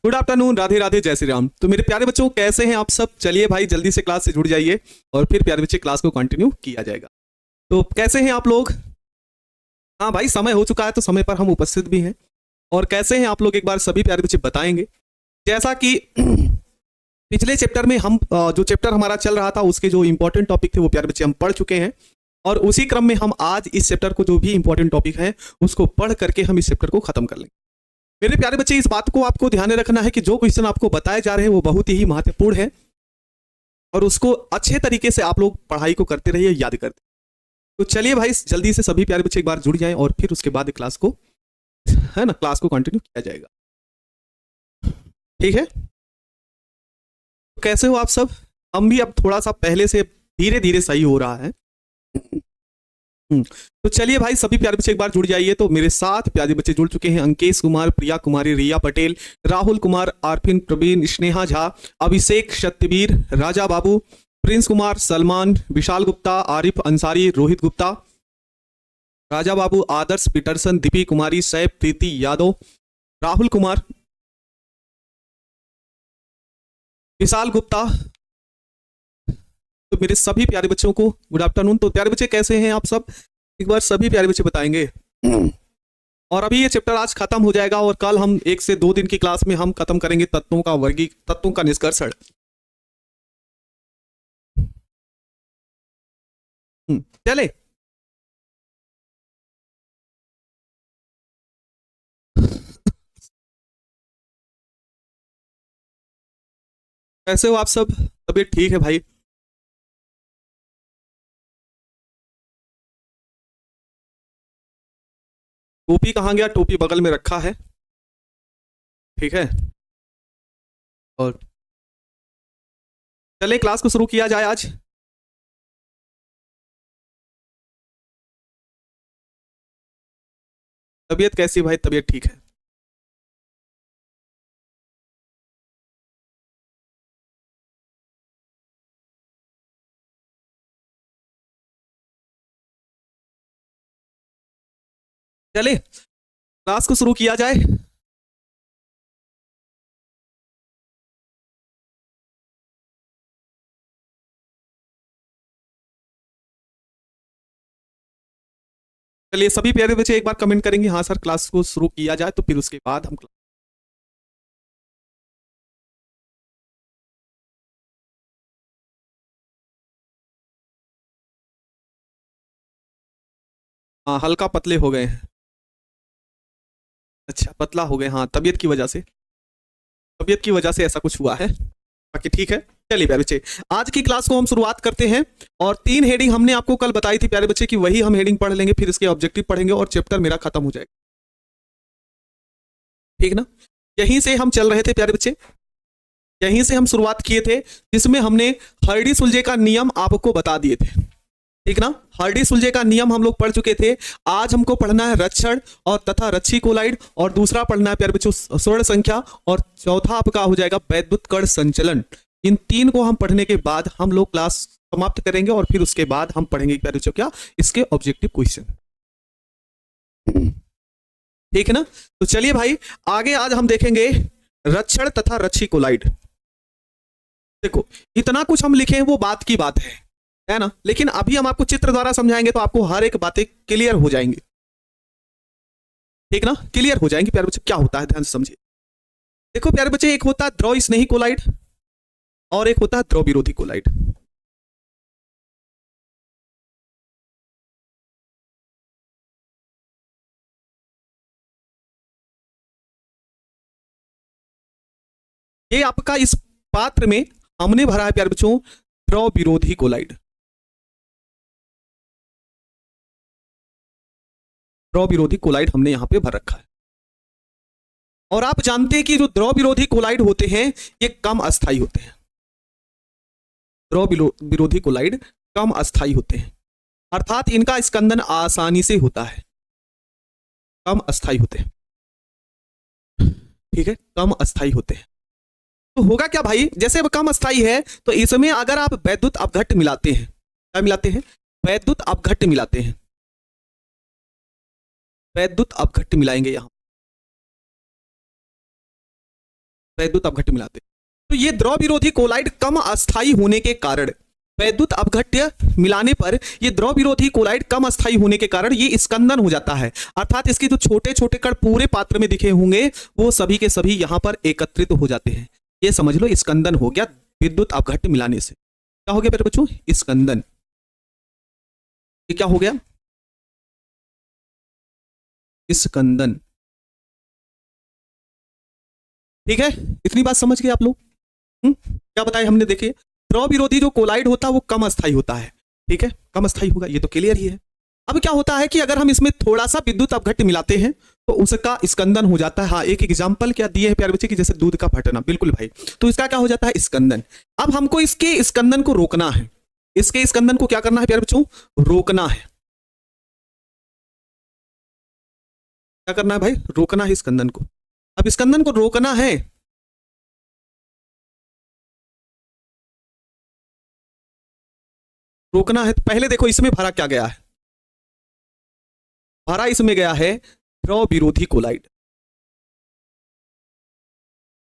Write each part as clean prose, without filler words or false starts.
Good afternoon, Radhe Radhe, जय श्री राम। तो मेरे प्यारे बच्चों, कैसे हैं आप सब? चलिए भाई, जल्दी से क्लास से जुड़ जाइए और फिर प्यारे बच्चे क्लास को कंटिन्यू किया जाएगा। तो कैसे हैं आप लोग? हाँ भाई, समय हो चुका है तो समय पर हम उपस्थित भी हैं। और कैसे हैं आप लोग, एक बार सभी प्यारे बच्चे बताएंगे। जैसा कि पिछले चैप्टर में हम जो चैप्टर हमारा चल रहा था उसके जो इंपॉर्टेंट टॉपिक थे वो प्यारे बच्चे हम पढ़ चुके हैं। और उसी क्रम में हम आज इस चैप्टर को जो भी इंपॉर्टेंट टॉपिक है उसको पढ़ करके हम इस चैप्टर को खत्म कर लेंगे। मेरे प्यारे बच्चे, इस बात को आपको ध्यान में रखना है कि जो क्वेश्चन आपको बताए जा रहे हैं वो बहुत ही महत्वपूर्ण है और उसको अच्छे तरीके से आप लोग पढ़ाई को करते रहिए, याद करते। तो चलिए भाई, जल्दी से सभी प्यारे बच्चे एक बार जुड़ जाएं और फिर उसके बाद क्लास को, है ना, क्लास को कंटिन्यू किया जाएगा। ठीक है? कैसे हो आप सब? हम भी अब थोड़ा सा पहले से धीरे धीरे सही हो रहा है। तो चलिए भाई, सभी प्यारे बच्चे एक बार जुड़ जाइए। तो मेरे साथ प्यारे बच्चे जुड़ चुके हैं: अंकेश कुमार, प्रिया कुमारी, रिया पटेल, राहुल कुमार, आरफिन, प्रवीण, स्नेहा झा, अभिषेक, सत्यवीर, राजा बाबू, प्रिंस कुमार, सलमान, विशाल गुप्ता, आरिफ अंसारी, रोहित गुप्ता, राजा बाबू, आदर्श पीटरसन, दीपी कुमारी, सैफ, प्रीति यादव, राहुल कुमार, विशाल गुप्ता। तो मेरे सभी प्यारे बच्चों को गुड आफ्टरनून। तो प्यारे बच्चे कैसे हैं आप सब? एक बार सभी प्यारे बच्चे बताएंगे। और अभी ये चैप्टर आज खत्म हो जाएगा और कल हम 1 से 2 दिन की क्लास में हम खत्म करेंगे तत्वों का निष्कर्षण। चले। कैसे हो आप सब? तबीयत ठीक है भाई? टोपी कहाँ गया? टोपी बगल में रखा है। ठीक है। और चले क्लास को शुरू किया जाए आज। तबीयत कैसी भाई? तबीयत ठीक है? चले क्लास को शुरू किया जाए। चलिए सभी प्यारे बच्चे एक बार कमेंट करेंगे हाँ सर, क्लास को शुरू किया जाए। तो फिर उसके बाद हम हाँ, हल्का पतले हो गए हैं। अच्छा, पतला हो गए। हाँ, तबीयत की वजह से, तबीयत की वजह से ऐसा कुछ हुआ है। बाकी ठीक है। चलिए प्यारे बच्चे, आज की क्लास को हम शुरुआत करते हैं। और 3 हेडिंग हमने आपको कल बताई थी प्यारे बच्चे कि वही हम हेडिंग पढ़ लेंगे, फिर इसके ऑब्जेक्टिव पढ़ेंगे और चैप्टर मेरा खत्म हो जाएगा। ठीक ना? यहीं से हम चल रहे थे प्यारे बच्चे, यहीं से हम शुरुआत किए थे, जिसमें हमने हर्डी सुलझे का नियम आपको बता दिए थे। ठीक ना? हर्डी सुलझे का नियम हम लोग पढ़ चुके थे। आज हमको पढ़ना है रक्षण और तथा रच्छी कोलाइड, और दूसरा पढ़ना है प्यारे बच्चों स्वर्ण संख्या, और चौथा आपका हो जाएगा वैद्युत कण संचलन। इन 3 को हम पढ़ने के बाद हम लोग क्लास समाप्त करेंगे और फिर उसके बाद हम पढ़ेंगे प्यारे बच्चों क्या, इसके ऑब्जेक्टिव क्वेश्चन। ठीक है ना? तो चलिए भाई, आगे आज हम देखेंगे रक्षण तथा रच्छी कोलाइड। देखो, इतना कुछ हम लिखे हैं वो बात की बात है ना, लेकिन अभी हम आपको चित्र द्वारा समझाएंगे तो आपको हर एक बातें क्लियर हो जाएंगी। ठीक ना? क्लियर हो जाएंगी प्यारे बच्चे। क्या होता है ध्यान से समझिए। देखो प्यारे बच्चे, एक होता है द्रव स्नेही कोलाइड और एक होता है द्रव विरोधी कोलाइड। ये आपका इस पात्र में हमने भरा है प्यारे बच्चों द्रव विरोधी कोलाइड। द्रव विरोधी कोलाइड हमने यहां पे भर रखा है। और आप जानते हैं कि जो द्रव विरोधी कोलाइड होते हैं ये कम अस्थायी होते हैं। द्रव विरोधी कोलाइड कम अस्थायी होते हैं, अर्थात इनका स्कंदन आसानी से होता है। कम अस्थायी होते हैं। ठीक है, कम अस्थायी होते हैं। तो होगा क्या भाई, जैसे अब कम अस्थायी है तो इसमें अगर आप वैद्युत अपघट्ट मिलाते हैं, क्या मिलाते हैं? वैद्युत अपघट्ट मिलाते हैं। वैद्युत अपघट्ट मिलाएंगे यहां, वैद्युत अपघट्य मिलाते हैं। तो ये द्रव विरोधी कोलाइड कम अस्थायी होने के कारण, वैद्युत अपघट्य मिलाने पर ये द्रव विरोधी कोलाइड कम अस्थायी होने के कारण ये स्कंदन हो जाता है, अर्थात इसके जो छोटे छोटे कण पूरे पात्र में दिखे होंगे वो सभी के सभी यहां पर एकत्रित हो जाते हैं। ये समझ लो स्कंदन हो गया विद्युत अपघट्य मिलाने से। क्या हो गया मेरे बच्चों? स्कंदन। ये क्या हो गया? स्कंदन। ठीक है, इतनी बात समझ गए आप लोग? क्या बताया हमने? देखिए द्रव विरोधी जो कोलाइड होता है वो कम अस्थायी होता है, ठीक है, कम अस्थायी होगा, ये तो क्लियर ही है। अब क्या होता है कि अगर हम इसमें थोड़ा सा विद्युत अपघट्य मिलाते हैं तो उसका स्कंदन हो जाता है। हाँ, एक एग्जांपल क्या दिए है प्यारे बच्चे की, जैसे दूध का फटना, बिल्कुल भाई, तो इसका क्या हो जाता है? स्कंदन। अब हमको इसके स्कंदन को रोकना है, इसके स्कंदन को क्या करना है प्यारे बच्चों? रोकना है। क्या करना है भाई? रोकना है स्कंदन को। अब स्कंदन को रोकना है, रोकना है तो पहले देखो इसमें भरा क्या गया है? भरा इसमें गया है द्रव विरोधी कोलाइड,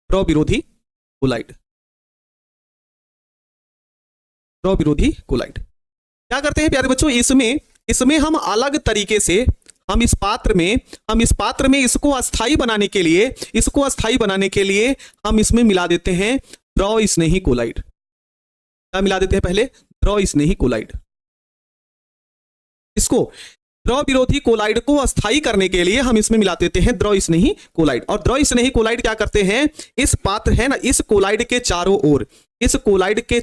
द्रव विरोधी कोलाइड, द्रव विरोधी कोलाइड। क्या करते हैं प्यारे बच्चों? इसमें हम अलग तरीके से हम इस पात्र में इसको अस्थाई बनाने के लिए हम इसमें मिला देते हैं द्रव स्नेही कोलाइड। क्या मिला देते हैं पहले? द्रव स्नेही कोलाइड। इसको द्रव विरोधी कोलाइड को अस्थाई करने के लिए हम इसमें मिला देते हैं द्रव स्नेही कोलाइड। और द्रव स्नेही कोलाइड क्या करते हैं? इस पात्र है ना, इस कोलाइड के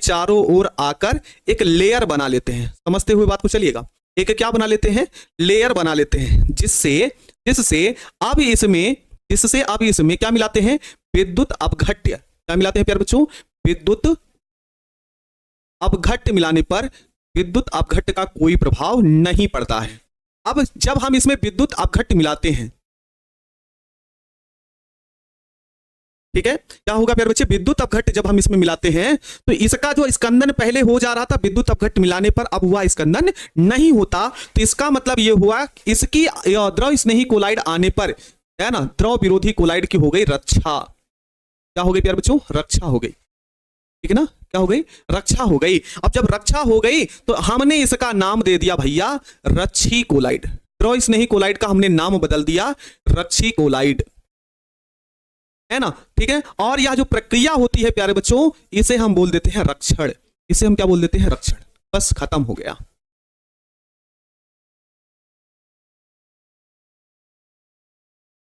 चारों ओर आकर एक लेयर बना लेते हैं। समझते हुए बात को चलिएगा। एक क्या बना लेते हैं? लेयर बना लेते हैं, जिससे अब इसमें क्या मिलाते हैं? विद्युत अपघट्य। क्या मिलाते हैं प्यारे बच्चों? विद्युत अपघट्य मिलाने पर विद्युत अपघट्य का कोई प्रभाव नहीं पड़ता है। अब जब हम इसमें विद्युत अपघट्य मिलाते हैं, ठीक है, क्या होगा प्यारे बच्चे? विद्युत अपघट्य जब हम इसमें मिलाते हैं तो इसका जो स्कंदन पहले हो जा रहा था विद्युत अपघट्य मिलाने पर, अब हुआ स्कंदन नहीं होता। तो इसका मतलब ये हुआ इसकी द्रव स्नेही कोलाइड आने पर, है ना, द्रव विरोधी कोलाइड की हो गई रक्षा। क्या हो गई प्यारे बच्चों? रक्षा हो गई। ठीक है ना? क्या हो गई? रक्षा हो गई। अब जब रक्षा हो गई तो हमने इसका नाम दे दिया भैया रक्षी कोलाइड। द्रव स्नेही कोलाइड का हमने नाम बदल दिया रक्षी कोलाइड, है ना? ठीक है। और यह जो प्रक्रिया होती है प्यारे बच्चों, इसे हम बोल देते हैं रक्षण। इसे हम क्या बोल देते हैं? रक्षण। बस खत्म हो गया।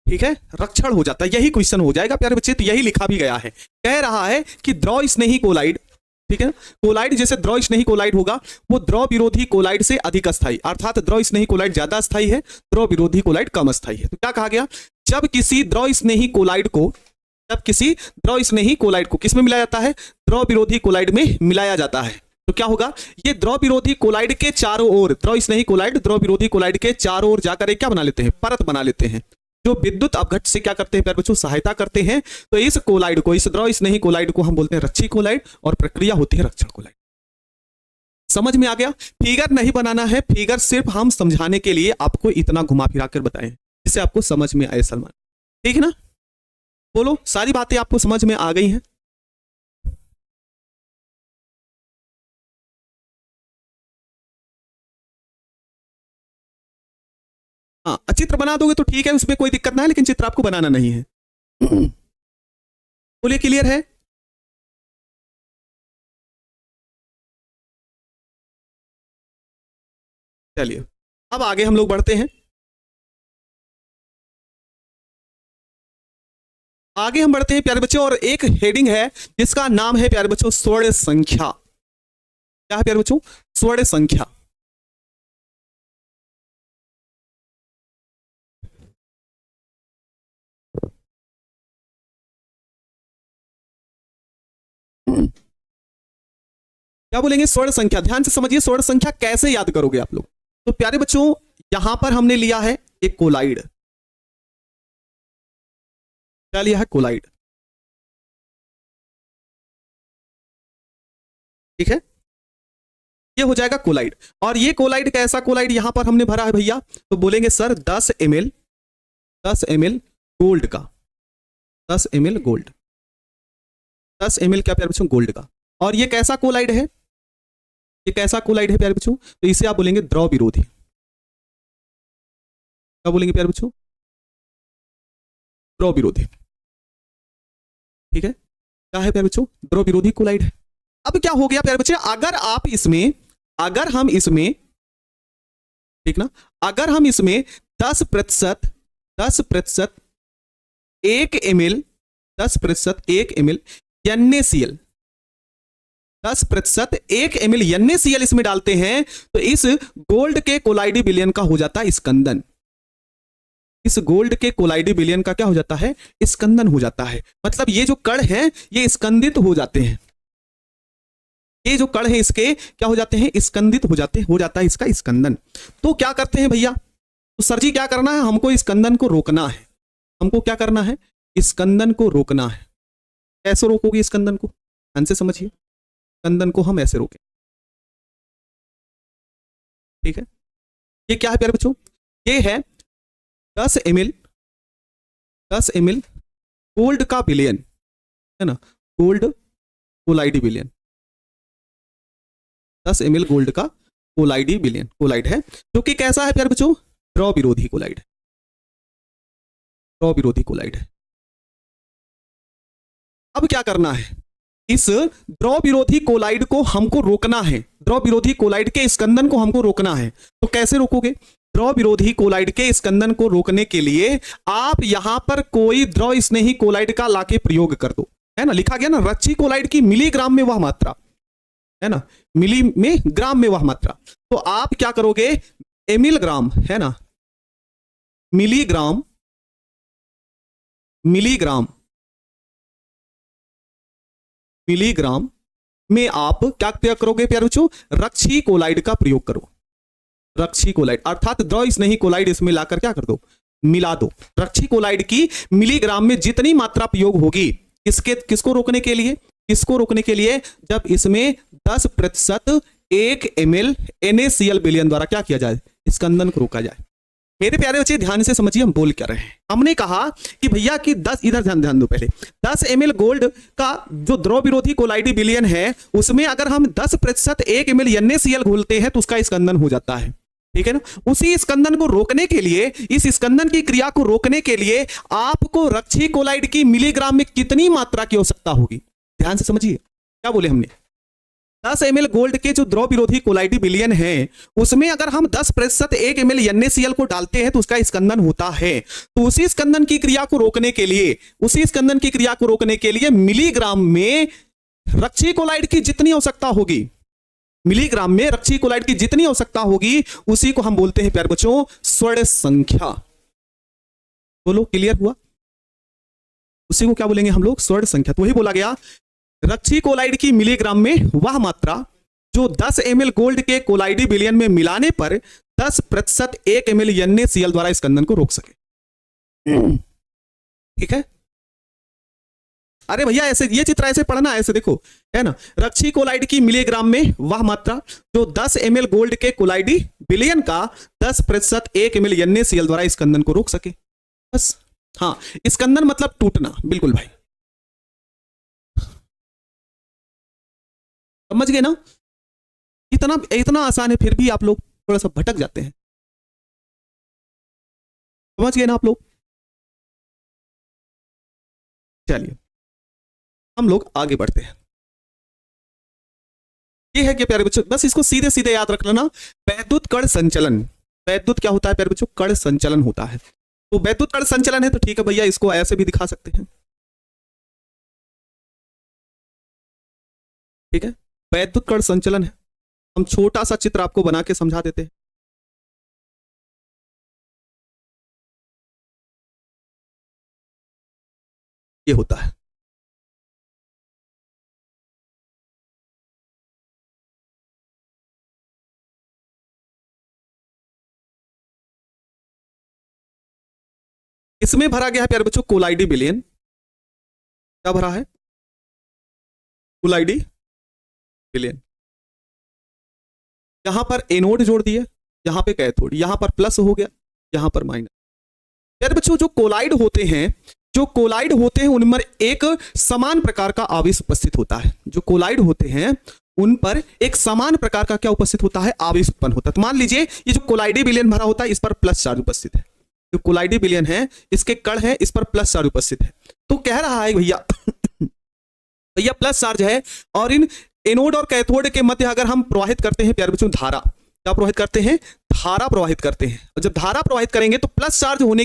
ठीक है, रक्षण हो जाता है। यही क्वेश्चन हो जाएगा प्यारे बच्चे, तो यही लिखा भी गया है। कह रहा है कि द्रव स्नेही कोलाइड, ठीक है, कोलाइड जैसे द्रव स्नेही कोलाइड होगा वो द्रव विरोधी कोलाइड से अधिक अस्थायी, अर्थात द्रव स्नेही कोलाइड ज्यादा अस्थायी है, द्रव विरोधी कोलाइड कम अस्थायी है। तो क्या कहा गया? जब किसी द्रव स्नेही कोलाइड को किसमें मिलाया जाता है? द्रव विरोधी कोलाइड में मिलाया जाता है। तो क्या होगा? ये द्रव विरोधी कोलाइड के चारों ओर, द्रव स्नेही कोलाइड द्रव विरोधी कोलाइड के चारों ओर जाकर क्या बना लेते हैं? परत बना लेते हैं, जो विद्युत अपघट्य से क्या करते हैं प्यारे बच्चों? सहायता करते हैं। तो इस कोलाइड को, इस द्रव स्नेही कोलाइड को हम बोलते हैं रक्षी कोलाइड, और प्रक्रिया होती है रक्षण कोलाइड। समझ में आ गया? फिगर नहीं बनाना है, फिगर सिर्फ हम समझाने के लिए आपको इतना घुमा फिरा कर बताएं जिससे आपको समझ में आए। सलमान, ठीक है ना? बोलो, सारी बातें आपको समझ में आ गई हैं? हाँ, चित्र बना दोगे तो ठीक है, उसमें कोई दिक्कत ना है, लेकिन चित्र आपको बनाना नहीं है। बोलिए, क्लियर है? चलिए अब आगे हम लोग बढ़ते हैं। आगे हम बढ़ते हैं प्यारे बच्चों, और एक हेडिंग है जिसका नाम है प्यारे बच्चों स्वर्ण संख्या। क्या है प्यारे बच्चों? स्वर्ण संख्या। क्या बोलेंगे? स्वर्ण संख्या। ध्यान से समझिए, स्वर्ण संख्या कैसे याद करोगे आप लोग? तो प्यारे बच्चों यहां पर हमने लिया है एक कोलाइड। क्या लिया है? कोलाइड। ठीक है, ये हो जाएगा कोलाइड। और ये कोलाइड कैसा कोलाइड यहां पर हमने भरा है भैया? तो बोलेंगे सर 10 ml गोल्ड का, 10 ml गोल्ड। 10 ml क्या प्यारे बच्चों गोल्ड का। और ये कैसा कोलाइड है, ये कैसा कोलाइड है प्यारे बच्चों, तो इसे आप बोलेंगे द्रव विरोधी। क्या बोलेंगे प्यारे बच्चों, द्रव विरोधी। ठीक है, क्या है प्यारे बच्चों, द्रव विरोधी कोलाइड है। अब क्या हो गया प्यारे बच्चे, अगर आप इसमें, अगर हम इसमें, ठीक ना, अगर हम इसमें 10% 10% 1 ml 10% 1 ml NaCl 10% 1 ml NaCl इसमें डालते हैं तो इस गोल्ड के कोलाइडी विलयन का हो जाता है स्कंदन। इस गोल्ड के कोलाइडी विलयन का क्या हो जाता है, स्कंदन हो जाता है। मतलब ये जो कण हैं ये स्कंदित हो जाते हैं, ये जो कण है इसके क्या हो जाते हैं, स्कंदित हो जाते हैं, हो जाता है इसका स्कंदन। तो क्या करते हैं भैया, तो सर जी क्या करना है, हमको स्कंदन को रोकना है। हमको क्या करना है, स्कंदन को रोकना है। कैसे रोकोगे स्कंदन को, ध्यान से समझिए। स्कंदन को हम ऐसे रोकें, ठीक है। ये क्या है प्यारे बच्चों, ये है 10 ml गोल्ड का विलयन, है ना, गोल्ड कोलाइडी विलयन। 10 ml गोल्ड का कोलाइडी विलयन, कोलाइड है, जो कि कैसा है प्यारे बच्चों, द्रव विरोधी कोलाइड, द्रव विरोधी कोलाइड है। अब क्या करना है, इस द्रव विरोधी कोलाइड को हमको रोकना है, द्रव विरोधी कोलाइड के स्कंदन को हमको रोकना है। तो कैसे रोकोगे, द्रव विरोधी कोलाइड के स्कंदन को रोकने के लिए आप यहां पर कोई द्रव स्नेही कोलाइड का लाके प्रयोग कर दो, है ना। लिखा गया ना रक्षी कोलाइड की मिलीग्राम में वह मात्रा, है ना, मिली में ग्राम में वह मात्रा। तो आप क्या करोगे, एमिल ग्राम, है ना, मिलीग्राम, मिलीग्राम, मिलीग्राम में आप क्या करोगे प्यारे बच्चों, रक्षी कोलाइड का प्रयोग करो। रक्षी कोलाइड अर्थात द्रव स्नेही कोलाइड इसमें लाकर क्या कर दो, मिला दो। रक्षी कोलाइड की मिलीग्राम में जितनी मात्रा प्रयोग होगी, किसके, किसको रोकने के लिए, किसको रोकने के लिए, जब इसमें 10% 1 ml NaCl विलयन द्वारा क्या किया जाए, स्कंदन को रोका जाए। मेरे प्यारे बच्चे ध्यान से समझिए हम बोल क्या रहे हैं। हमने कहा कि भैया कि 10, इधर ध्यान दो पहले, 10 ml गोल्ड का जो द्रव विरोधी कोलाइडी विलयन है उसमें अगर हम 10% 1 ml NaCl घोलते हैं तो उसका स्कंदन हो जाता है, ठीक है ना। उसी स्कंदन को रोकने के लिए, इस स्कंदन की क्रिया को रोकने के लिए आपको रक्षी कोलाइड की मिलीग्राम में कितनी मात्रा की आवश्यकता होगी, ध्यान से समझिए। क्या बोले हमने, 10 ml गोल्ड के जो द्रव विरोधी कोलाइडी विलयन है उसमें अगर हम 10% 1 ml NaCl को डालते हैं तो उसका स्कंदन होता है। तो उसी स्कंदन की क्रिया को रोकने के लिए, उसी स्कंदन की क्रिया को रोकने के लिए मिलीग्राम में रक्षी कोलाइड की जितनी आवश्यकता होगी, मिलीग्राम में रक्षी कोलाइड की जितनी आवश्यकता होगी उसी को हम बोलते हैं प्यारे बच्चों स्वर्ण संख्या। बोलो क्लियर हुआ, उसी को क्या बोलेंगे हम लोग, स्वर्ण संख्या। तो वही बोला गया रक्षी कोलाइड की मिलीग्राम में वह मात्रा जो 10 ml गोल्ड के कोलाइडी विलयन में मिलाने पर 10% 1 ml NaCl द्वारा स्कंदन को रोक सके, ठीक है। अरे भैया ऐसे ये चित्र ऐसे पढ़ना, ऐसे देखो, है ना, रक्षी कोलाइड की मिलीग्राम में वह मात्रा जो 10 ml गोल्ड के कोलाइडी विलयन का 10% 1 ml NaCl द्वारा स्कंदन को रोक सके, बस। हाँ, स्कंदन मतलब टूटना, बिल्कुल भाई, समझ गए ना। इतना इतना आसान है फिर भी आप लोग थोड़ा सा भटक जाते हैं, समझ गए ना आप लोग। चलिए हम लोग आगे बढ़ते हैं। ये है कि प्यारे बच्चों बस इसको सीधे सीधे याद रख लेना, वैद्युत कण संचलन। वैद्युत क्या होता है प्यारे बच्चों, कण संचलन होता है। तो वैद्युत कण संचलन है तो ठीक है भैया, इसको ऐसे भी दिखा सकते हैं, ठीक है। वैद्युत कण संचलन है, हम छोटा सा चित्र आपको बना के समझा देते हैं। ये होता है, इसमें भरा गया है प्यारे बच्चों कोलाइडी विलयन। क्या भरा है, कोलाइडी विलयन। यहां पर एनोड जोड़ दिया, यहां पे कैथोड, यहां पर प्लस हो गया, यहां पर माइनस। प्यारे बच्चों जो कोलाइड होते हैं, जो कोलाइड होते हैं उनमें एक समान प्रकार का आवेश उपस्थित होता है। जो कोलाइड होते हैं उन पर एक समान प्रकार का क्या उपस्थित होता है, आवेश उत्पन्न होता है। तो मान लीजिए ये जो कोलाइडी विलयन भरा होता है इस पर प्लस चार्ज उपस्थित है, जो कोलाइडी विलयन है इसके कण है इस पर प्लस चार्ज उपस्थित है। तो कह रहा है भैया भैया प्लस चार्ज है और इन एनोड और कैथोड के मध्य अगर हम प्रवाहित करते हैं प्यारे बच्चों धारा, क्या प्रवाहित करते हैं, धारा प्रवाहित करते हैं। और जब धारा प्रवाहित करेंगे तो प्लस चार्ज होने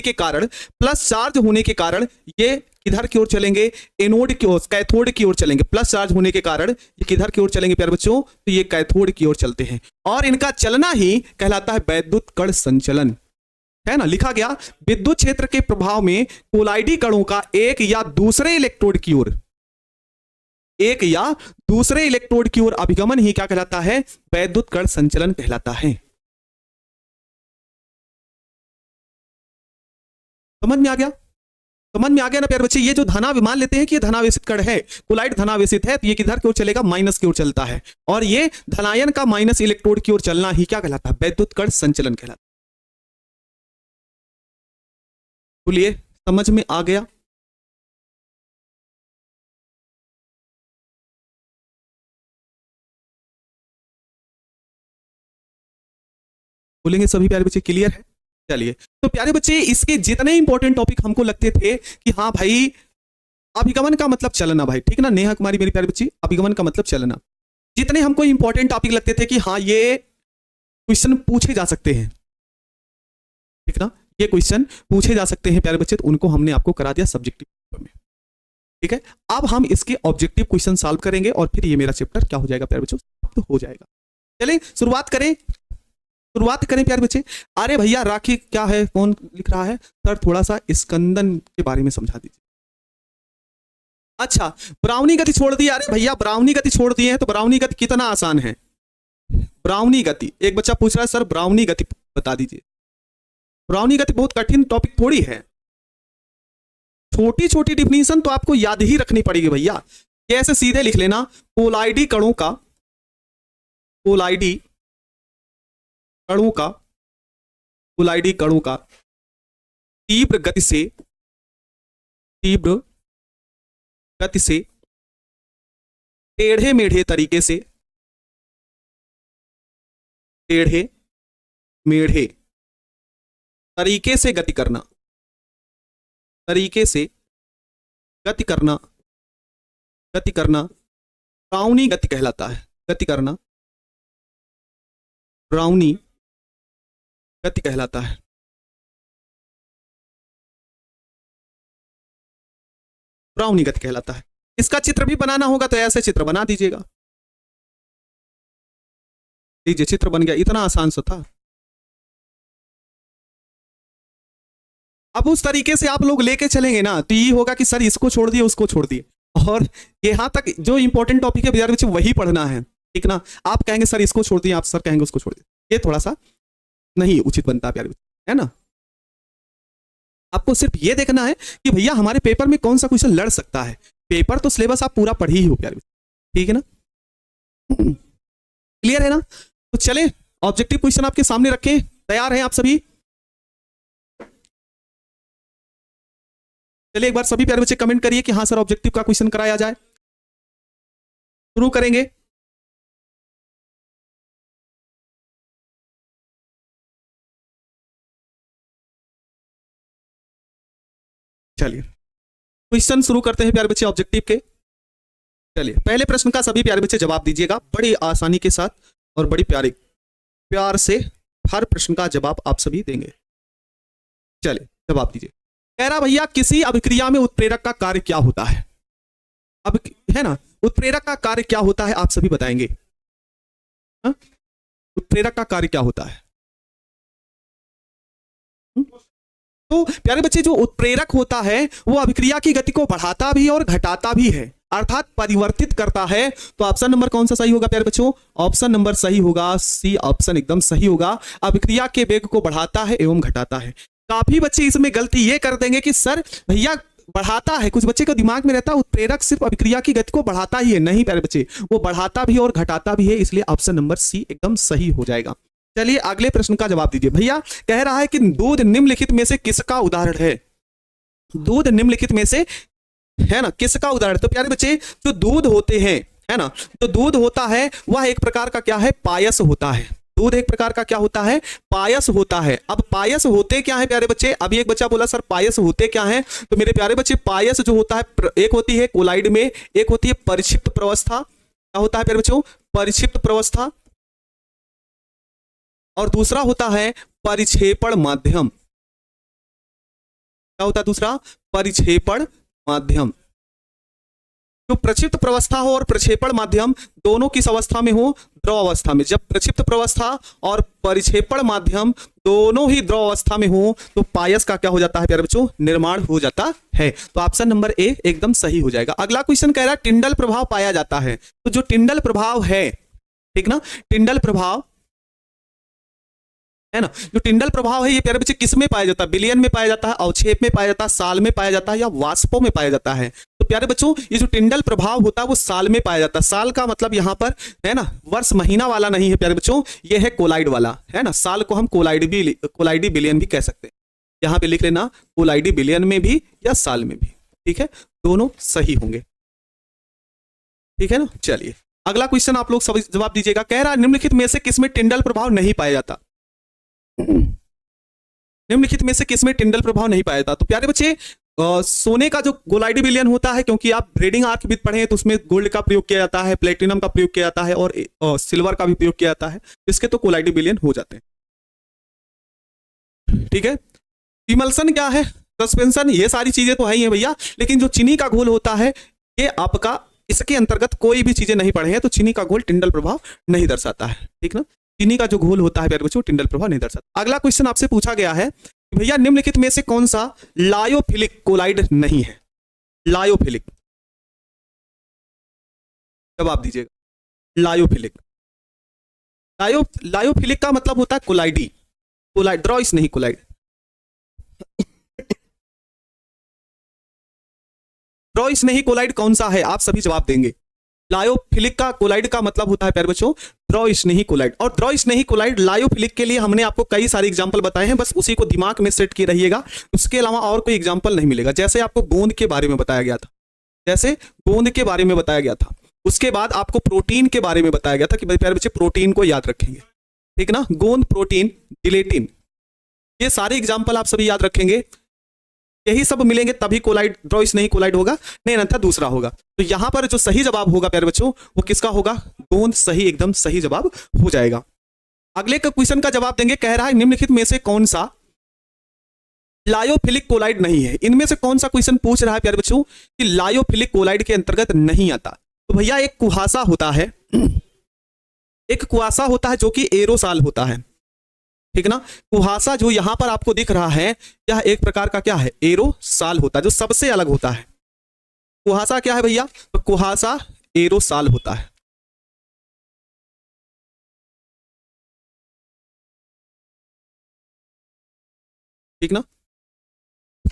के कारण ये किधर की ओर चलेंगे, एनोड की ओर, कैथोड की ओर चलेंगे। प्लस चार्ज होने के कारण ये किधर की ओर चलेंगे प्यारे बच्चों, तो ये कैथोड की ओर चलते हैं और इनका चलना ही कहलाता है वैद्युत कण संचलन, है ना। लिखा गया विद्युत क्षेत्र के प्रभाव में कोलाइडी कणों का एक या दूसरे इलेक्ट्रोड की ओर अभिगमन ही क्या कहलाता है, वैद्युत कण संचलन कहलाता है। समझ में आ गया ना प्यारे बच्चे। ये जो मान लेते हैं कि ये धनावेशित कण है, कोलाइड धनावेशित है, तो ये किधर की ओर चलेगा, माइनस की ओर चलता है और ये धनायन का माइनस इलेक्ट्रोड की ओर चलना ही क्या कहलाता है, वैद्युत कण संचलन कहलाता है। बोलिए समझ में आ गया। बोलेंगे सभी प्यारे बच्चे क्लियर है। चलिए तो प्यारे बच्चे इसके जितने इंपॉर्टेंट टॉपिक हमको लगते थे कि हाँ भाई अभिगमन का मतलब चलना, भाई ठीक ना, नेहा कुमारी मेरी प्यारी बच्ची, अभिगमन का मतलब चलना, जितने हमको इंपॉर्टेंट टॉपिक लगते थे कि हाँ ये क्वेश्चन पूछे जा सकते हैं, ठीक ना, ये क्वेश्चन पूछे जा सकते हैं प्यारे बच्चे, तो उनको हमने आपको करा दिया सब्जेक्टिव में। ठीक है, अब हम इसके ऑब्जेक्टिव क्वेश्चन सॉल्व करेंगे और फिर ये मेरा चैप्टर क्या हो जाएगा प्यारे बच्चों, तो हो जाएगा। चलिए शुरुआत करें प्यारे बच्चे। अरे भैया राखी क्या है, कौन लिख रहा है, सर थोड़ा सा स्कंदन के बारे में समझा दीजिए। अच्छा ब्राउनी गति छोड़ दी, अरे भैया ब्राउनी गति छोड़ दिए हैं, तो ब्राउनी गति कितना आसान है, ब्राउनी गति, एक बच्चा पूछ रहा है सर ब्राउनी गति बता दीजिए। ब्राउनी गति बहुत कठिन टॉपिक थोड़ी है, छोटी छोटी डिफिनीशन तो आपको याद ही रखनी पड़ेगी भैया। कैसे सीधे लिख लेना, कोलाइडी कणों का तीव्र गति से टेढ़े मेढ़े तरीके से गति करना ब्राउनी गति कहलाता है। ब्राउनी गति कहलाता है। ब्राउनी गति कहलाता है। इसका चित्र भी बनाना होगा तो ऐसे चित्र बना दीजिएगा। लीजिए चित्र बन गया, इतना आसान सा था। अब उस तरीके से आप लोग लेके चलेंगे ना तो ये होगा कि सर इसको छोड़ दिए उसको छोड़ दिए, और यहां तक जो इंपॉर्टेंट टॉपिक है बिहार बच्चे वही पढ़ना है, ठीक ना। आप कहेंगे सर इसको छोड़ दिए, आप सर कहेंगे उसको छोड़ दिए, ये थोड़ा सा नहीं उचित बनता प्यारे बच्चे, है ना। आपको सिर्फ ये देखना है कि भैया हमारे पेपर में कौन सा क्वेश्चन लड़ सकता है। पेपर तो सिलेबस आप पूरा पढ़ ही हो प्यारे बच्चे, ठीक है ना, क्लियर है ना। तो चले ऑब्जेक्टिव क्वेश्चन आपके सामने रखें, तैयार हैं आप सभी। चलिए एक बार सभी प्यारे बच्चे कमेंट करिए कि हाँ सर ऑब्जेक्टिव का क्वेश्चन कराया जाए। शुरू करेंगे। चलिए क्वेश्चन शुरू करते हैं प्यारे बच्चे ऑब्जेक्टिव के। चलिए पहले प्रश्न का सभी प्यारे बच्चे जवाब दीजिएगा बड़ी आसानी के साथ और बड़ी प्यार से हर प्रश्न का जवाब आप सभी देंगे। चलिए जवाब दीजिए। कह रहा भैया किसी अभिक्रिया में उत्प्रेरक का कार्य क्या होता है, अब है ना, उत्प्रेरक का कार्य क्या होता है आप सभी बताएंगे। हा? उत्प्रेरक का कार्य क्या होता है। तो प्यारे बच्चे जो उत्प्रेरक होता है वो अभिक्रिया की गति को बढ़ाता भी और घटाता भी है, अर्थात परिवर्तित करता है। तो ऑप्शन नंबर कौन सा सही होगा प्यारे बच्चों, ऑप्शन नंबर सही होगा, सी ऑप्शन एकदम सही होगा। अभिक्रिया के वेग को बढ़ाता है एवं घटाता है। काफी बच्चे इसमें गलती ये कर देंगे कि सर भैया बढ़ाता है, कुछ बच्चे को दिमाग में रहता है उत्प्रेरक सिर्फ अभिक्रिया की गति को बढ़ाता ही है। नहीं प्यारे बच्चे, वो बढ़ाता भी और घटाता भी है, इसलिए ऑप्शन नंबर सी एकदम सही हो जाएगा। चलिए अगले प्रश्न का जवाब दीजिए। भैया कह रहा है कि दूध निम्नलिखित में से किसका उदाहरण है। दूध निम्नलिखित में से है ना किसका उदाहरण? तो प्यारे बच्चे जो दूध होते हैं है ना, तो दूध होता है वह एक प्रकार का क्या है? पायस होता है। दूध एक प्रकार का क्या होता है? पायस होता है। अब पायस होते क्या है प्यारे बच्चे? अभी एक बच्चा बोला सर पायस होते क्या है, तो मेरे प्यारे बच्चे पायस जो होता है एक होती है कोलाइड में, एक होती है परिक्षिप्त प्रवस्था। क्या होता है प्यारे बच्चों? परिक्षिप्त प्रवस्था। और दूसरा होता है परिक्षेपण माध्यम। क्या होता है दूसरा? परिक्षेपण माध्यम। जो प्रक्षिप्त प्रवस्था हो और प्रक्षेपण माध्यम दोनों किस अवस्था में हो? द्रव अवस्था में। जब प्रक्षिप्त प्रवस्था और परिक्षेपण माध्यम दोनों ही द्रव अवस्था में हो तो पायस का क्या हो जाता है प्यारे बच्चों? निर्माण हो जाता है। तो ऑप्शन नंबर ए एकदम सही हो जाएगा। अगला क्वेश्चन कह रहा है टिंडल प्रभाव पाया जाता है। तो जो टिंडल प्रभाव है, ठीक ना, टिंडल प्रभाव है ना, जो टिंडल प्रभाव है ये प्यारे बच्चे किस में पाया जाता है? विलयन में पाया जाता है, अवक्षेप में पाया जाता है, साल में पाया जाता है या वाष्पों में पाया जाता है? तो प्यारे बच्चों ये जो टिंडल प्रभाव होता है वो साल में पाया जाता है। साल का मतलब यहाँ पर है ना वर्ष महीना वाला नहीं है प्यारे बच्चों, ये है कोलाइड वाला, है ना। साल को हम कोलाइडी बिलियन भी कह सकते हैं। यहाँ पे लिख लेना कोलाइडी बिलियन में भी या साल में भी, ठीक है, दोनों सही होंगे, ठीक है ना। चलिए अगला क्वेश्चन आप लोग सब जवाब दीजिएगा। कह रहा है निम्नलिखित में से किसमें टिंडल प्रभाव नहीं पाया जाता? निम्नलिखित में से किसमें टिंडल प्रभाव नहीं पाया जाता? तो प्यारे बच्चे सोने का जो गोलाइडी बिलियन होता है, क्योंकि आप ब्रेडिंग आर्क भी पढ़े हैं तो उसमें गोल्ड का प्रयोग किया जाता है, प्लेटिनम का प्रयोग किया जाता है और सिल्वर का भी प्रयोग किया जाता है, इसके तो कोलाइडी बिलियन हो जाते हैं, ठीक है। इमल्सन क्या है? सस्पेंशन, ये सारी चीजें तो है ही है भैया, लेकिन जो चीनी का घोल होता है ये आपका इसके अंतर्गत कोई भी चीजें नहीं पढ़े हैं तो चीनी का घोल टिंडल प्रभाव नहीं दर्शाता है, ठीक ना। चीनी का जो घोल होता है प्यारे बच्चों टिंडल प्रभाव नहीं दर्शाता। अगला क्वेश्चन आपसे पूछा गया है भैया निम्नलिखित में से कौन सा लायोफिलिक कोलाइड नहीं है? लायोफिलिक, जवाब दीजिएगा। लायोफिलिक, लायोफिलिक का मतलब होता है कोलाइडी, कोलाइड ड्रॉइस नहीं कोलाइड। ड्रॉइस नहीं कोलाइड कौन सा है? आप सभी जवाब देंगे। लायोफिलिक का कोलाइड का मतलब होता है प्यारे बच्चों द्रॉइस्नेही कोलाइड। और द्रॉइस्नेही कोलाइड लायोफिलिक के लिए हमने आपको कई सारे एग्जांपल बताए हैं, बस उसी को दिमाग में सेट किए रहिएगा, उसके अलावा और कोई एग्जांपल नहीं मिलेगा। जैसे आपको गोंद के बारे में बताया गया था, जैसे गोंद के बारे में बताया गया था, उसके बाद आपको प्रोटीन के बारे में बताया गया था कि भाई प्यारे बच्चे प्रोटीन को याद रखेंगे, ठीक ना। गोंद, प्रोटीन, जिलेटिन, ये सारे एग्जाम्पल आप सभी याद रखेंगे। यही सब मिलेंगे तभी कोलाइड ड्रॉइस नहीं कोलाइड होगा, नहीं अन्यथा दूसरा होगा। तो यहां पर जो सही जवाब होगा प्यारे बच्चों वो किसका होगा? गोंद सही, एकदम सही जवाब हो जाएगा। अगले का क्वेश्चन का जवाब देंगे। कह रहा है निम्नलिखित में से कौन सा लायोफिलिक कोलाइड नहीं है? इनमें से कौन सा क्वेश्चन पूछ रहा है प्यारे बच्चों कि लायोफिलिक कोलाइड के अंतर्गत नहीं आता? तो भैया एक कुहासा होता है, एक कुहासा होता है जो कि एरोसाल होता है, ठीक ना। कुहासा जो यहां पर आपको दिख रहा है यह एक प्रकार का क्या है? एरोसाल होता है, जो सबसे अलग होता है। कुहासा क्या है भैया? तो कुहासा एरोसाल होता है, ठीक ना।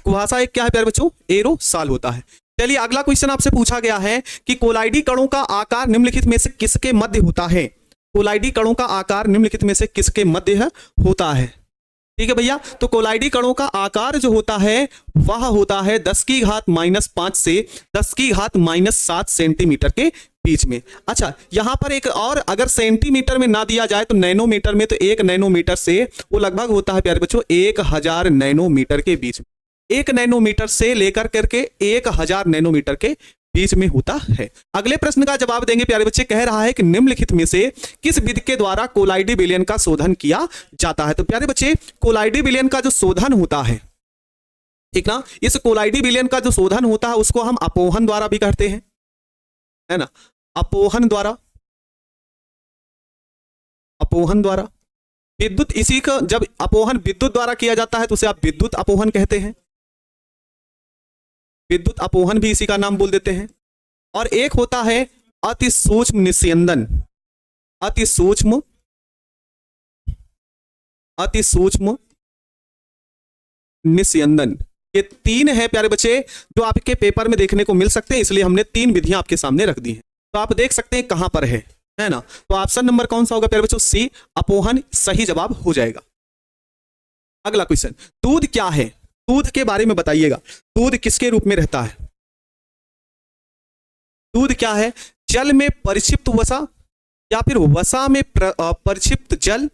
कुहासा एक क्या है प्यारे बच्चों? एरोसाल होता है। चलिए अगला क्वेश्चन आपसे पूछा गया है कि कोलाइडी कणों का आकार निम्नलिखित में से किसके मध्य होता है? कोलाइडी कणों का आकार निम्नलिखित में से किसके मध्य होता है? ठीक है भैया, तो कोलाइडी कणों का आकार जो होता है वह होता है 10⁻⁻5 से 10⁻⁻7 सेंटीमीटर के बीच में। अच्छा, यहां पर एक और अगर सेंटीमीटर में ना दिया जाए तो नैनोमीटर में, तो 1 नैनोमीटर से वो लगभग होता है प्यारे बच्चों 1000 नैनोमीटर के बीच में। 1 नैनोमीटर से लेकर करके 1000 नैनोमीटर के बीच में होता है। अगले प्रश्न का जवाब देंगे प्यारे बच्चे। कह रहा है कि निम्नलिखित में से किस विधि के द्वारा कोलाइडी विलयन का शोधन किया जाता है? तो प्यारे बच्चे कोलाइडी विलयन का जो शोधन होता है, ठीक ना, इस कोलाइडी विलयन का जो शोधन होता है उसको हम अपोहन द्वारा भी करते हैं, है ना। अपोहन द्वारा, अपोहन द्वारा विद्युत, इसी का जब अपोहन विद्युत द्वारा किया जाता है तो उसे आप विद्युत अपोहन कहते हैं, विद्युत अपोहन भी इसी का नाम बोल देते हैं। और एक होता है अति सूक्ष्म निस्यंदन, अति सूक्ष्म निस्यंदन। ये 3 है प्यारे बच्चे जो आपके पेपर में देखने को मिल सकते हैं, इसलिए हमने 3 विधियां आपके सामने रख दी हैं, तो आप देख सकते हैं कहां पर है ना। तो ऑप्शन नंबर कौन सा होगा प्यारे बच्चों? सी, अपोहन सही जवाब हो जाएगा। अगला क्वेश्चन, दूध क्या है? दूध के बारे में बताइएगा, दूध किसके रूप में रहता है? दूध क्या है? जल में परिक्षिप्त वसा, या फिर वसा में परिक्षिप्त जल,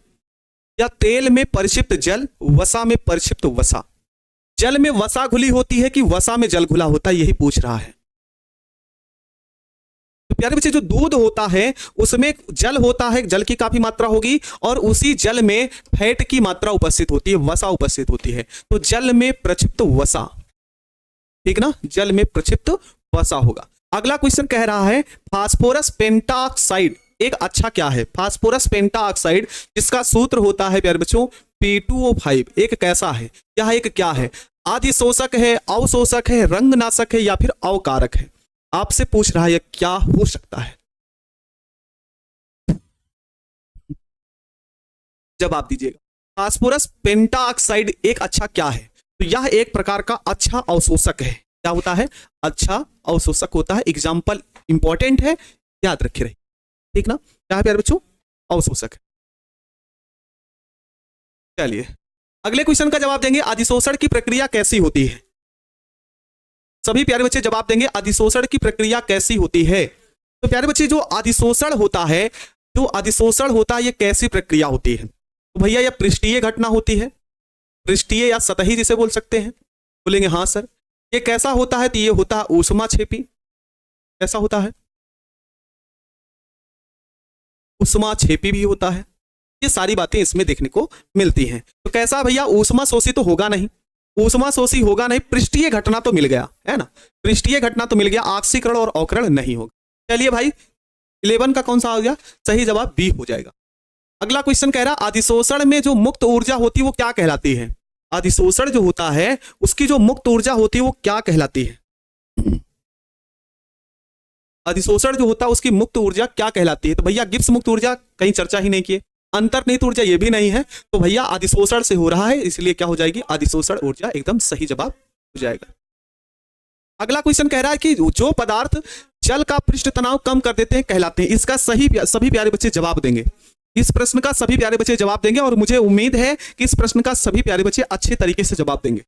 या तेल में परिक्षिप्त जल, वसा में परिक्षिप्त वसा। जल में वसा घुली होती है कि वसा में जल घुला होता है, यही पूछ रहा है। तो प्यारे बच्चे, जो दूध होता है उसमें जल होता है, जल की काफी मात्रा होगी, और उसी जल में फैट की मात्रा उपस्थित होती है, वसा उपस्थित होती है। तो जल में प्रक्षिप्त वसा, ठीक ना, जल में प्रक्षिप्त वसा होगा। अगला क्वेश्चन कह रहा है फास्फोरस पेंटाऑक्साइड एक अच्छा क्या है? फास्फोरस पेंटाऑक्साइड जिसका सूत्र होता है प्यारे बच्चों P2O5, एक कैसा है? यह एक क्या है? अधिशोषक है, अवशोषक है, रंगनाशक है, या फिर अवकारक है? आपसे पूछ रहा है यह क्या हो सकता है, जवाब दीजिएगा। फास्फोरस पेंटाऑक्साइड एक अच्छा क्या है? तो यह एक प्रकार का अच्छा अवशोषक है। क्या होता है? अच्छा अवशोषक होता है। एग्जाम्पल इंपॉर्टेंट है, याद रखे रहे, ठीक ना। क्या है प्यारे बच्चों? अवशोषक है। चलिए अगले क्वेश्चन का जवाब देंगे, अधिशोषण की प्रक्रिया कैसी होती है? सभी प्यारे बच्चे जवाब देंगे, अधिशोषण की प्रक्रिया कैसी होती है? तो प्यारे बच्चे, जो अधिशोषण होता है, जो अधिशोषण होता है, यह कैसी प्रक्रिया होती है? तो भैया यह पृष्ठीय घटना होती है, पृष्ठीय या सतही जिसे बोल सकते हैं। बोलेंगे हाँ सर। ये कैसा होता है? तो ये होता है ऊष्माक्षेपी। कैसा होता है? ऊष्माक्षेपी भी होता है। ये सारी बातें इसमें देखने को मिलती हैं। तो कैसा भैया? ऊष्माशोषी तो होगा नहीं, ऊष्माशोषी होगा नहीं, पृष्ठीय घटना तो मिल गया है ना, पृष्ठीय घटना तो मिल गया, ऑक्सीकरण और अवकरण नहीं होगा। चलिए भाई 11 का कौन सा हो गया? सही जवाब बी हो जाएगा। अगला क्वेश्चन कह रहा अधिशोषण में जो मुक्त ऊर्जा होती है वो क्या कहलाती है? अधिशोषण जो होता है उसकी जो मुक्त ऊर्जा होती है वो क्या कहलाती है? अधिशोषण जो होता है उसकी मुक्त ऊर्जा क्या कहलाती है? तो भैया गिब्स मुक्त ऊर्जा कहीं चर्चा ही नहीं की, अंतर्निहित ऊर्जा ये भी नहीं है, तो भैया अधिशोषण से हो रहा है, इसलिए क्या हो जाएगी? अधिशोषण ऊर्जा एकदम सही जवाब हो जाएगा। अगला क्वेश्चन कह रहा है कि जो पदार्थ जल का पृष्ठ तनाव कम कर देते हैं कहलाते हैं। इसका सभी प्यारे बच्चे जवाब देंगे, इस प्रश्न का सभी प्यारे बच्चे जवाब देंगे, और मुझे उम्मीद है कि इस प्रश्न का सभी प्यारे बच्चे अच्छे तरीके से जवाब देंगे।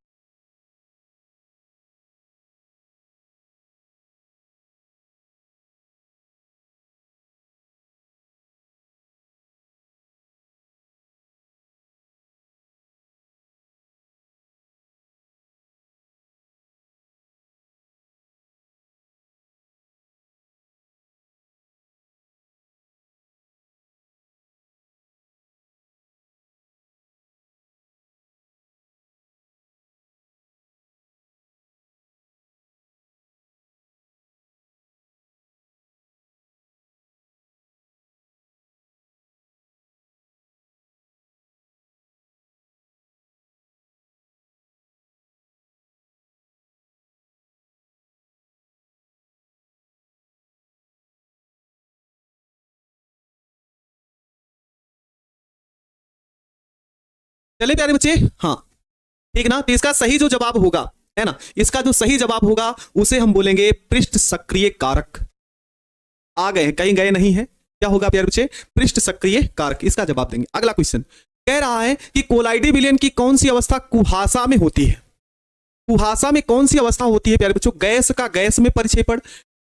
चलिए प्यारे बच्चे, हाँ ठीक ना। तो इसका सही जो जवाब होगा है ना, इसका जो सही जवाब होगा उसे हम बोलेंगे पृष्ठ सक्रिय कारक। आ गए हैं, कहीं गए नहीं है। क्या होगा प्यारे बच्चे? पृष्ठ सक्रिय कारक, इसका जवाब देंगे। अगला क्वेश्चन कह रहा है कि कोलाइडी विलयन की कौन सी अवस्था कुहासा में होती है? कुहासा में कौन सी अवस्था होती है प्यारे बच्चों? गैस का गैस में परिक्षेपण,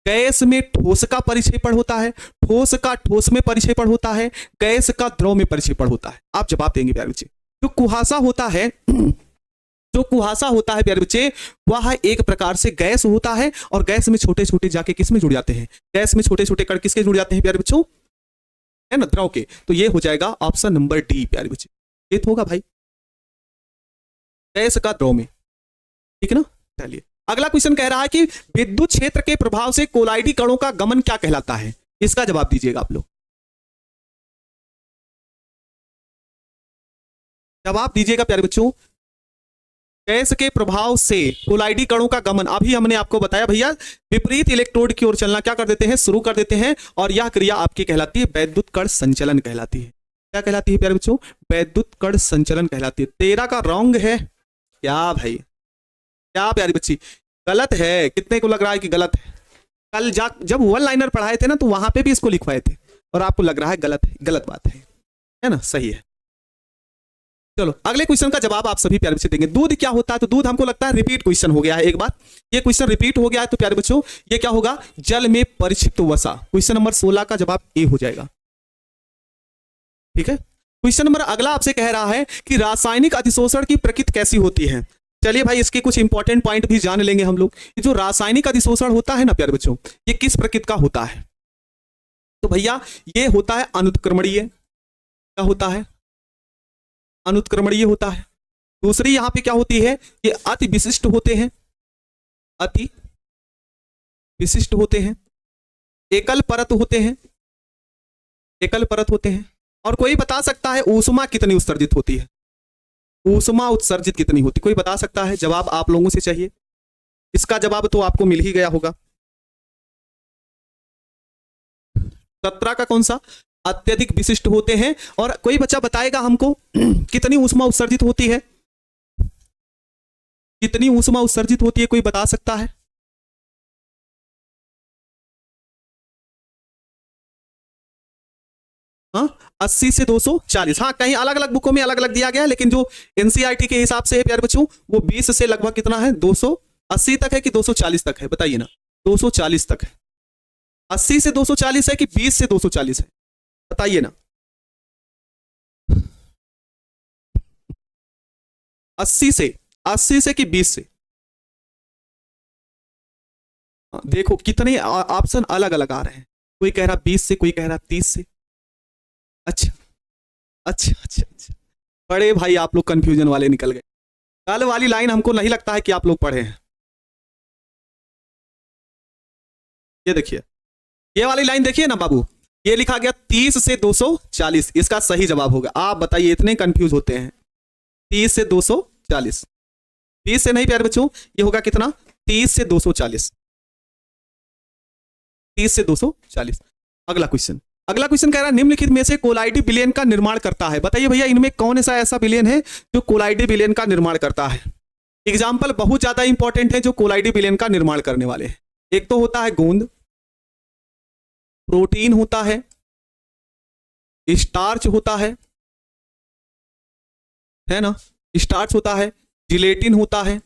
गैस में ठोस का परिक्षेपण होता है, ठोस का ठोस में परिक्षेपण होता है, गैस का द्रव में परिक्षेपण होता है। आप जवाब देंगे प्यारे बच्चे। जो कुहासा होता है, जो कुहासा होता है प्यारे बच्चे, वह एक प्रकार से गैस होता है, और गैस में छोटे छोटे जाके किस में जुड़ जाते हैं? गैस में छोटे छोटे कण किसके जुड़ जाते हैं प्यारे बच्चों? है ना, द्रव के। तो ये हो जाएगा ऑप्शन नंबर डी प्यारे बच्चे, ये तो होगा भाई, गैस का द्रव में, ठीक है ना। चलिए अगला क्वेश्चन कह रहा है कि विद्युत क्षेत्र के प्रभाव से कोलाइडी कणों का गमन क्या कहलाता है? इसका जवाब दीजिएगा आप लोग, जवाब दीजिएगा प्यारे बच्चों। गैस के प्रभाव से कोलाइडी कणों का गमन, अभी हमने आपको बताया भैया, विपरीत इलेक्ट्रोड की ओर चलना क्या कर देते हैं? शुरू कर देते हैं, और यह क्रिया आपकी कहलाती है वैद्युत कण संचलन कहलाती है। क्या कहलाती है प्यारे बच्चों? वैद्युत कण संचलन कहलाती है। 13 का रॉन्ग है क्या भाई? क्या प्यारी बच्ची, गलत है? कितने को लग रहा है कि गलत है? कल जब वन लाइनर पढ़ाए थे ना, तो वहां पे भी इसको लिखवाए थे, और आपको लग रहा है गलत है। गलत बात है ना, सही है। चलो अगले क्वेश्चन का जवाब आप सभी प्यारे बच्चे देंगे। दूध क्या होता है? तो दूध हमको लगता है रिपीट क्वेश्चन हो गया है एक बार, ये क्वेश्चन रिपीट हो गया है। तो प्यारे बच्चों ये क्या होगा? जल में परिक्षिप्त वसा। क्वेश्चन नंबर 16 का जवाब ए हो जाएगा। ठीक है, क्वेश्चन नंबर अगला आपसे कह रहा है कि रासायनिक अधिशोषण की प्रकृति कैसी होती है। चलिए भाई इसके कुछ इंपॉर्टेंट पॉइंट भी जान लेंगे हम लोग। जो रासायनिक अधिशोषण होता है ना प्यारे बच्चों, ये किस प्रकृति का होता है? तो भैया ये होता है अनुत्क्रमणीय। क्या होता है? अनुत्क्रमणीय होता है। दूसरी यहां पे क्या होती है? ये अति विशिष्ट होते हैं, अति विशिष्ट होते हैं, एकल परत होते हैं, एकल परत होते हैं। और कोई बता सकता है ऊष्मा कितनी उत्सर्जित होती है? ऊष्मा उत्सर्जित कितनी होती? कोई बता सकता है? जवाब आप लोगों से चाहिए। इसका जवाब तो आपको मिल ही गया होगा। 17 का कौन सा? अत्यधिक विशिष्ट होते हैं। और कोई बच्चा बताएगा हमको कितनी ऊष्मा उत्सर्जित होती है? कितनी ऊष्मा उत्सर्जित होती है? कोई बता सकता है? हाँ 80 से 240। हाँ कहीं अलग अलग बुकों में अलग अलग दिया गया है, लेकिन जो एनसीईआरटी के हिसाब से है प्यारे बच्चों वो 20 से लगभग कितना है? 280 तक है कि 240 तक है? बताइए ना। 240 तक है। 80 से 240 है कि 20 से 240 है? बताइए ना। 80 से कि 20 से? देखो कितने ऑप्शन अलग अलग आ रहे हैं। कोई कह रहा 20 से, कोई कह रहा 30 से। अच्छा अच्छा अच्छा अच्छा, बड़े भाई आप लोग कंफ्यूजन वाले निकल गए। कल वाली लाइन हमको नहीं लगता है कि आप लोग पढ़े हैं। ये देखिए, ये वाली लाइन देखिए ना बाबू, ये लिखा गया 30 से 240। इसका सही जवाब होगा। आप बताइए, इतने कंफ्यूज होते हैं। 30 से 240, 20 से नहीं प्यारे बच्चों, ये होगा कितना? 30 से 240, 30 से 240। अगला क्वेश्चन कह रहा है निम्नलिखित में से कोलाइडी विलयन का निर्माण करता है। बताइए भैया इनमें कौन सा ऐसा विलयन है जो कोलाइडी विलयन का निर्माण करता है? एग्जाम्पल बहुत ज्यादा इंपॉर्टेंट है जो कोलाइडी विलयन का निर्माण करने वाले हैं। एक तो होता है गोंद, प्रोटीन होता है, स्टार्च होता है ना, स्टार्च होता है, जिलेटिन होता है,